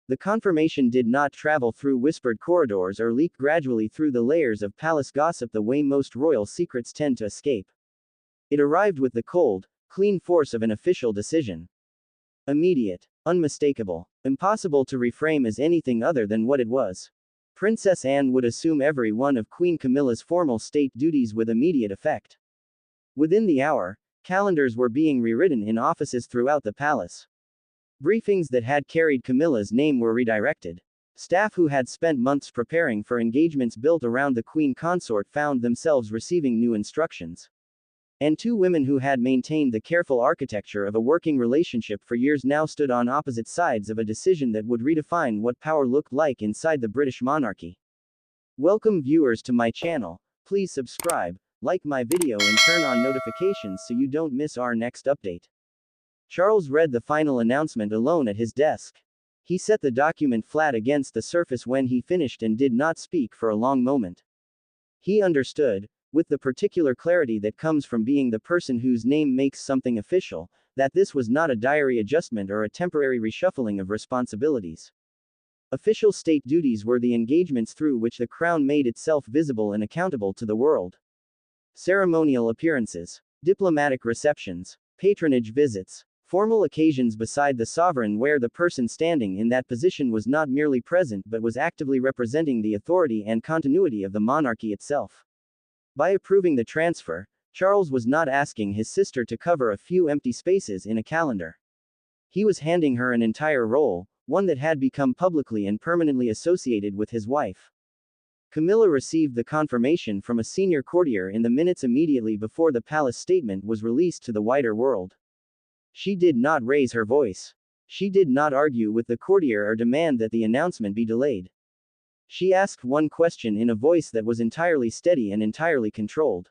The confirmation did not travel through whispered corridors or leak gradually through the layers of palace gossip the way most royal secrets tend to escape. It arrived with the cold, clean force of an official decision. Immediate. Unmistakable. Impossible to reframe as anything other than what it was. Princess Anne would assume every one of Queen Camilla's formal state duties with immediate effect. Within the hour, calendars were being rewritten in offices throughout the palace. Briefings that had carried Camilla's name were redirected. Staff who had spent months preparing for engagements built around the queen consort found themselves receiving new instructions. And two women who had maintained the careful architecture of a working relationship for years now stood on opposite sides of a decision that would redefine what power looked like inside the British monarchy. Welcome viewers to my channel. Please subscribe, like my video and turn on notifications so you don't miss our next update. Charles read the final announcement alone at his desk. He set the document flat against the surface when he finished and did not speak for a long moment. He understood, with the particular clarity that comes from being the person whose name makes something official, that this was not a diary adjustment or a temporary reshuffling of responsibilities. Official state duties were the engagements through which the crown made itself visible and accountable to the world. Ceremonial appearances, diplomatic receptions, patronage visits, formal occasions beside the sovereign where the person standing in that position was not merely present but was actively representing the authority and continuity of the monarchy itself. By approving the transfer, Charles was not asking his sister to cover a few empty spaces in a calendar. He was handing her an entire role, one that had become publicly and permanently associated with his wife. Camilla received the confirmation from a senior courtier in the minutes immediately before the palace statement was released to the wider world. She did not raise her voice. She did not argue with the courtier or demand that the announcement be delayed. She asked one question in a voice that was entirely steady and entirely controlled.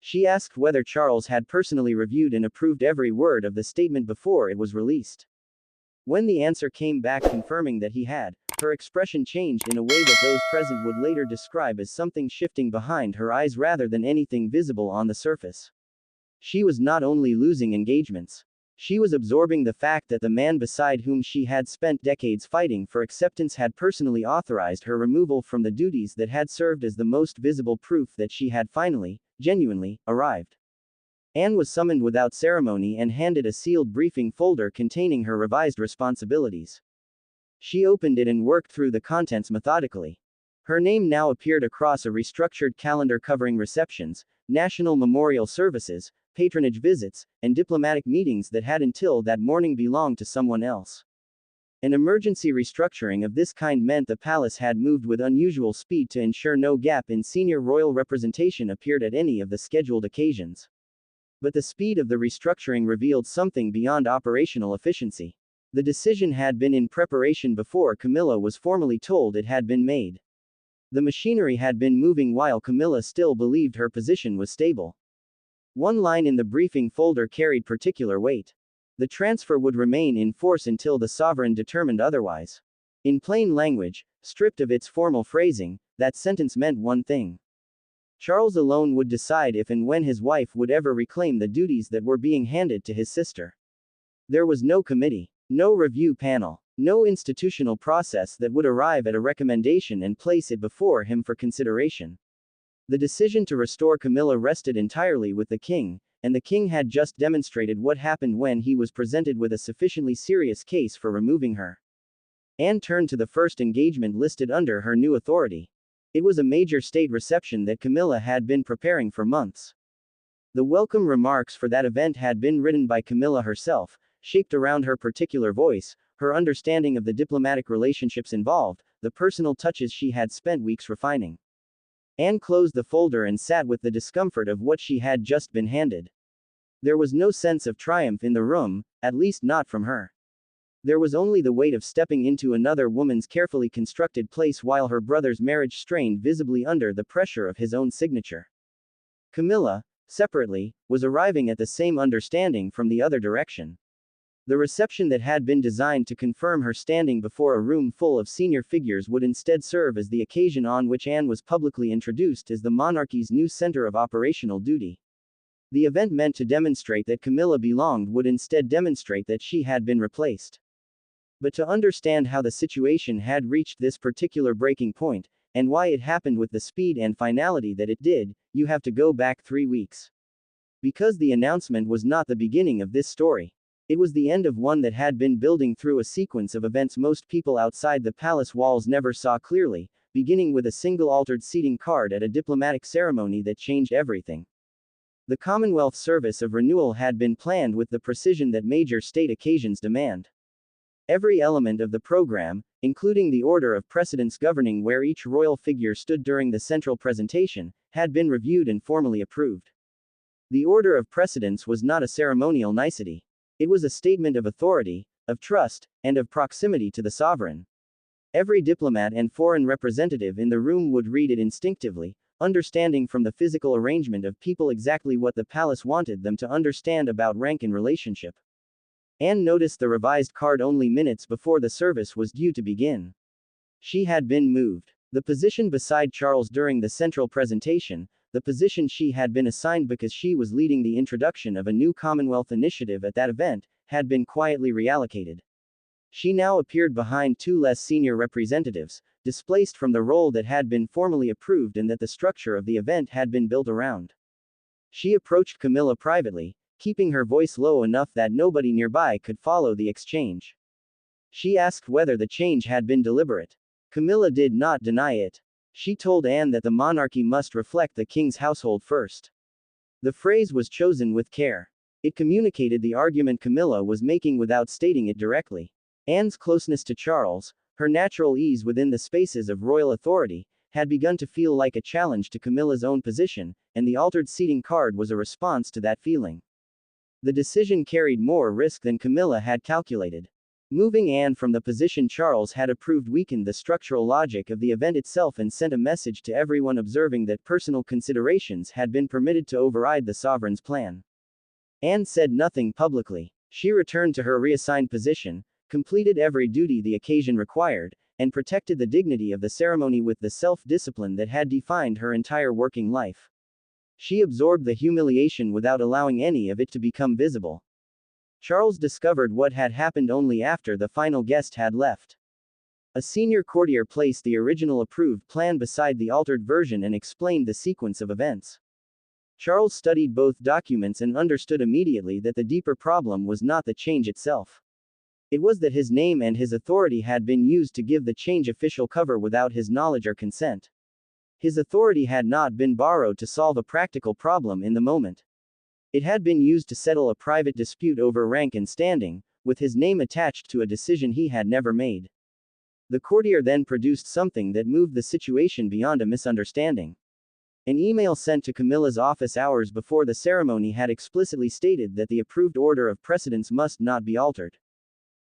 She asked whether Charles had personally reviewed and approved every word of the statement before it was released. When the answer came back confirming that he had, her expression changed in a way that those present would later describe as something shifting behind her eyes rather than anything visible on the surface. She was not only losing engagements. She was absorbing the fact that the man beside whom she had spent decades fighting for acceptance had personally authorized her removal from the duties that had served as the most visible proof that she had finally, genuinely, arrived. Anne was summoned without ceremony and handed a sealed briefing folder containing her revised responsibilities. She opened it and worked through the contents methodically. Her name now appeared across a restructured calendar covering receptions, national memorial services, patronage visits, and diplomatic meetings that had until that morning belonged to someone else. An emergency restructuring of this kind meant the palace had moved with unusual speed to ensure no gap in senior royal representation appeared at any of the scheduled occasions. But the speed of the restructuring revealed something beyond operational efficiency. The decision had been in preparation before Camilla was formally told it had been made. The machinery had been moving while Camilla still believed her position was stable. One line in the briefing folder carried particular weight. The transfer would remain in force until the sovereign determined otherwise. In plain language, stripped of its formal phrasing, that sentence meant one thing. Charles alone would decide if and when his wife would ever reclaim the duties that were being handed to his sister. There was no committee, no review panel, no institutional process that would arrive at a recommendation and place it before him for consideration. The decision to restore Camilla rested entirely with the king, and the king had just demonstrated what happened when he was presented with a sufficiently serious case for removing her. Anne turned to the first engagement listed under her new authority. It was a major state reception that Camilla had been preparing for months. The welcome remarks for that event had been written by Camilla herself, shaped around her particular voice, her understanding of the diplomatic relationships involved, the personal touches she had spent weeks refining. Anne closed the folder and sat with the discomfort of what she had just been handed. There was no sense of triumph in the room, at least not from her. There was only the weight of stepping into another woman's carefully constructed place while her brother's marriage strained visibly under the pressure of his own signature. Camilla, separately, was arriving at the same understanding from the other direction. The reception that had been designed to confirm her standing before a room full of senior figures would instead serve as the occasion on which Anne was publicly introduced as the monarchy's new center of operational duty. The event meant to demonstrate that Camilla belonged would instead demonstrate that she had been replaced. But to understand how the situation had reached this particular breaking point, and why it happened with the speed and finality that it did, you have to go back 3 weeks. Because the announcement was not the beginning of this story. It was the end of one that had been building through a sequence of events most people outside the palace walls never saw clearly, beginning with a single altered seating card at a diplomatic ceremony that changed everything. The Commonwealth service of renewal had been planned with the precision that major state occasions demand. Every element of the program, including the order of precedence governing where each royal figure stood during the central presentation, had been reviewed and formally approved. The order of precedence was not a ceremonial nicety. It was a statement of authority, of trust, and of proximity to the sovereign. Every diplomat and foreign representative in the room would read it instinctively, understanding from the physical arrangement of people exactly what the palace wanted them to understand about rank and relationship. Anne noticed the revised card only minutes before the service was due to begin. She had been moved. The position beside Charles during the central presentation, the position she had been assigned because she was leading the introduction of a new Commonwealth initiative at that event, had been quietly reallocated. She now appeared behind two less senior representatives, displaced from the role that had been formally approved and that the structure of the event had been built around. She approached Camilla privately, keeping her voice low enough that nobody nearby could follow the exchange. She asked whether the change had been deliberate. Camilla did not deny it. She told Anne that the monarchy must reflect the king's household first. The phrase was chosen with care. It communicated the argument Camilla was making without stating it directly. Anne's closeness to Charles, her natural ease within the spaces of royal authority, had begun to feel like a challenge to Camilla's own position, and the altered seating card was a response to that feeling. The decision carried more risk than Camilla had calculated. Moving Anne from the position Charles had approved weakened the structural logic of the event itself and sent a message to everyone observing that personal considerations had been permitted to override the sovereign's plan. Anne said nothing publicly. She returned to her reassigned position, completed every duty the occasion required, and protected the dignity of the ceremony with the self-discipline that had defined her entire working life. She absorbed the humiliation without allowing any of it to become visible. Charles discovered what had happened only after the final guest had left. A senior courtier placed the original approved plan beside the altered version and explained the sequence of events. Charles studied both documents and understood immediately that the deeper problem was not the change itself. It was that his name and his authority had been used to give the change official cover without his knowledge or consent. His authority had not been borrowed to solve a practical problem in the moment. It had been used to settle a private dispute over rank and standing, with his name attached to a decision he had never made. The courtier then produced something that moved the situation beyond a misunderstanding. An email sent to Camilla's office hours before the ceremony had explicitly stated that the approved order of precedence must not be altered.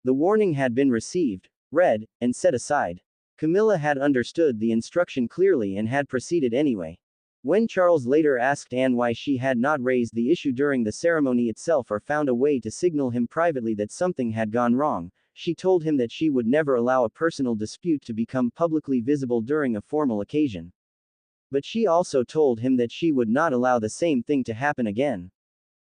The warning had been received, read, and set aside. Camilla had understood the instruction clearly and had proceeded anyway. When Charles later asked Anne why she had not raised the issue during the ceremony itself or found a way to signal him privately that something had gone wrong, she told him that she would never allow a personal dispute to become publicly visible during a formal occasion. But she also told him that she would not allow the same thing to happen again.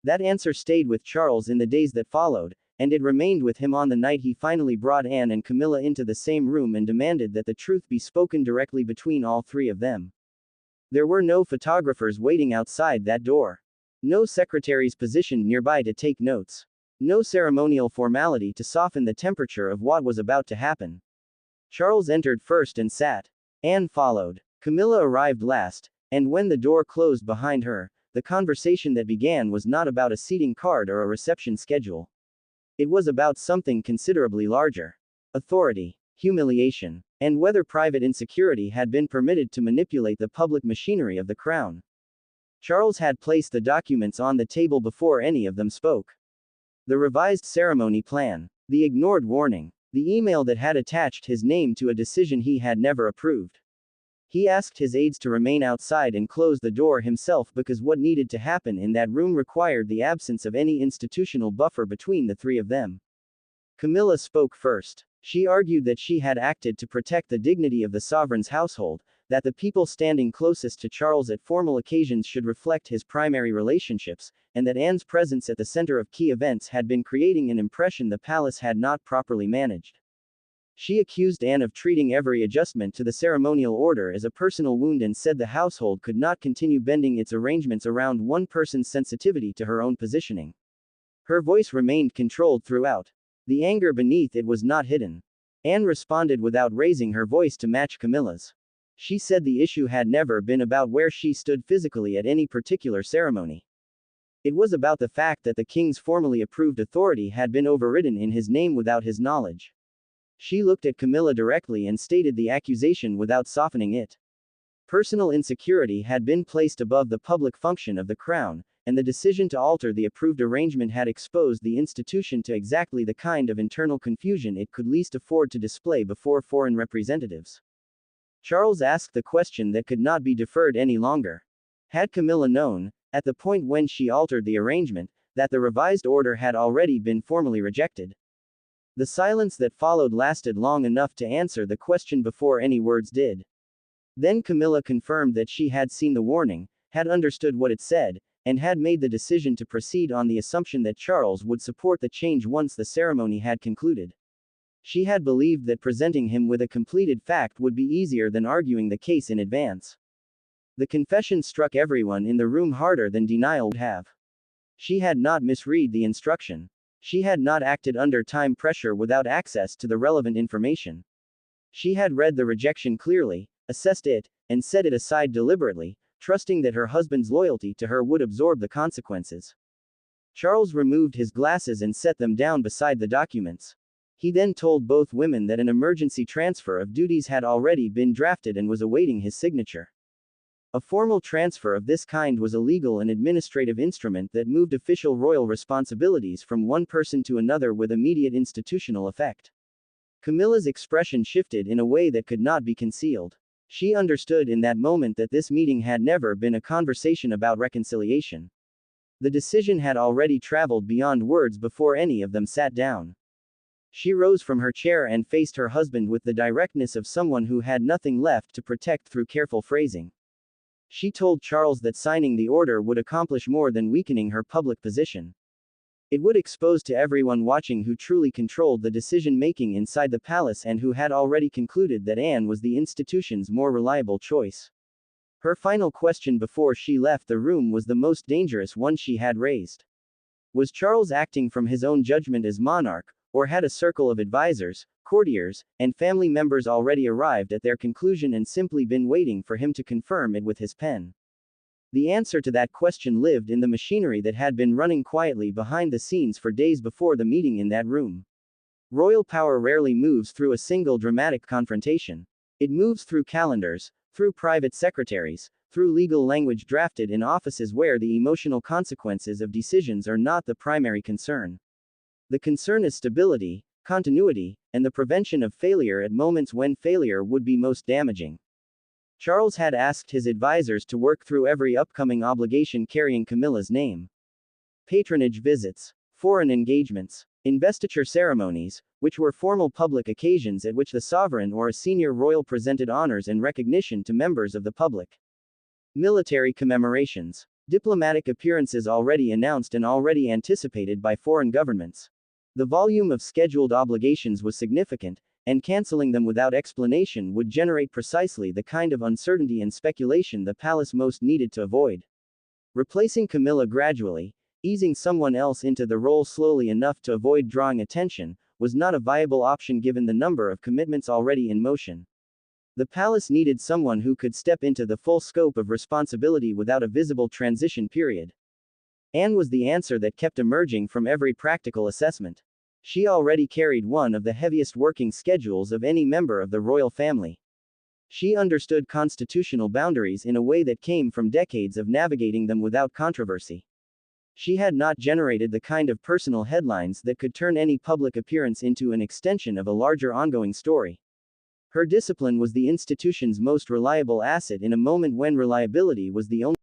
That answer stayed with Charles in the days that followed, and it remained with him on the night he finally brought Anne and Camilla into the same room and demanded that the truth be spoken directly between all three of them. There were no photographers waiting outside that door. No secretaries positioned nearby to take notes. No ceremonial formality to soften the temperature of what was about to happen. Charles entered first and sat. Anne followed. Camilla arrived last, and when the door closed behind her, the conversation that began was not about a seating card or a reception schedule. It was about something considerably larger. Authority, humiliation, and whether private insecurity had been permitted to manipulate the public machinery of the crown. Charles had placed the documents on the table before any of them spoke. The revised ceremony plan, the ignored warning, the email that had attached his name to a decision he had never approved. He asked his aides to remain outside and close the door himself because what needed to happen in that room required the absence of any institutional buffer between the three of them. Camilla spoke first. She argued that she had acted to protect the dignity of the sovereign's household, that the people standing closest to Charles at formal occasions should reflect his primary relationships, and that Anne's presence at the center of key events had been creating an impression the palace had not properly managed. She accused Anne of treating every adjustment to the ceremonial order as a personal wound and said the household could not continue bending its arrangements around one person's sensitivity to her own positioning. Her voice remained controlled throughout. The anger beneath it was not hidden. Anne responded without raising her voice to match Camilla's. She said the issue had never been about where she stood physically at any particular ceremony. It was about the fact that the king's formally approved authority had been overridden in his name without his knowledge. She looked at Camilla directly and stated the accusation without softening it. Personal insecurity had been placed above the public function of the crown, and the decision to alter the approved arrangement had exposed the institution to exactly the kind of internal confusion it could least afford to display before foreign representatives. Charles asked the question that could not be deferred any longer. Had Camilla known, at the point when she altered the arrangement, that the revised order had already been formally rejected? The silence that followed lasted long enough to answer the question before any words did. Then Camilla confirmed that she had seen the warning, had understood what it said, and had made the decision to proceed on the assumption that Charles would support the change once the ceremony had concluded. She had believed that presenting him with a completed fact would be easier than arguing the case in advance. The confession struck everyone in the room harder than denial would have. She had not misread the instruction. She had not acted under time pressure without access to the relevant information. She had read the rejection clearly, assessed it, and set it aside deliberately, trusting that her husband's loyalty to her would absorb the consequences. Charles removed his glasses and set them down beside the documents. He then told both women that an emergency transfer of duties had already been drafted and was awaiting his signature. A formal transfer of this kind was a legal and administrative instrument that moved official royal responsibilities from one person to another with immediate institutional effect. Camilla's expression shifted in a way that could not be concealed. She understood in that moment that this meeting had never been a conversation about reconciliation. The decision had already traveled beyond words before any of them sat down. She rose from her chair and faced her husband with the directness of someone who had nothing left to protect through careful phrasing. She told Charles that signing the order would accomplish more than weakening her public position. It would expose to everyone watching who truly controlled the decision-making inside the palace and who had already concluded that Anne was the institution's more reliable choice. Her final question before she left the room was the most dangerous one she had raised. Was Charles acting from his own judgment as monarch, or had a circle of advisors, courtiers, and family members already arrived at their conclusion and simply been waiting for him to confirm it with his pen? The answer to that question lived in the machinery that had been running quietly behind the scenes for days before the meeting in that room. Royal power rarely moves through a single dramatic confrontation. It moves through calendars, through private secretaries, through legal language drafted in offices where the emotional consequences of decisions are not the primary concern. The concern is stability, continuity, and the prevention of failure at moments when failure would be most damaging. Charles had asked his advisors to work through every upcoming obligation carrying Camilla's name. Patronage visits, foreign engagements, investiture ceremonies, which were formal public occasions at which the sovereign or a senior royal presented honors and recognition to members of the public. Military commemorations, diplomatic appearances already announced and already anticipated by foreign governments. The volume of scheduled obligations was significant, and canceling them without explanation would generate precisely the kind of uncertainty and speculation the palace most needed to avoid. Replacing Camilla gradually, easing someone else into the role slowly enough to avoid drawing attention, was not a viable option given the number of commitments already in motion. The palace needed someone who could step into the full scope of responsibility without a visible transition period. Anne was the answer that kept emerging from every practical assessment. She already carried one of the heaviest working schedules of any member of the royal family. She understood constitutional boundaries in a way that came from decades of navigating them without controversy. She had not generated the kind of personal headlines that could turn any public appearance into an extension of a larger ongoing story. Her discipline was the institution's most reliable asset in a moment when reliability was the only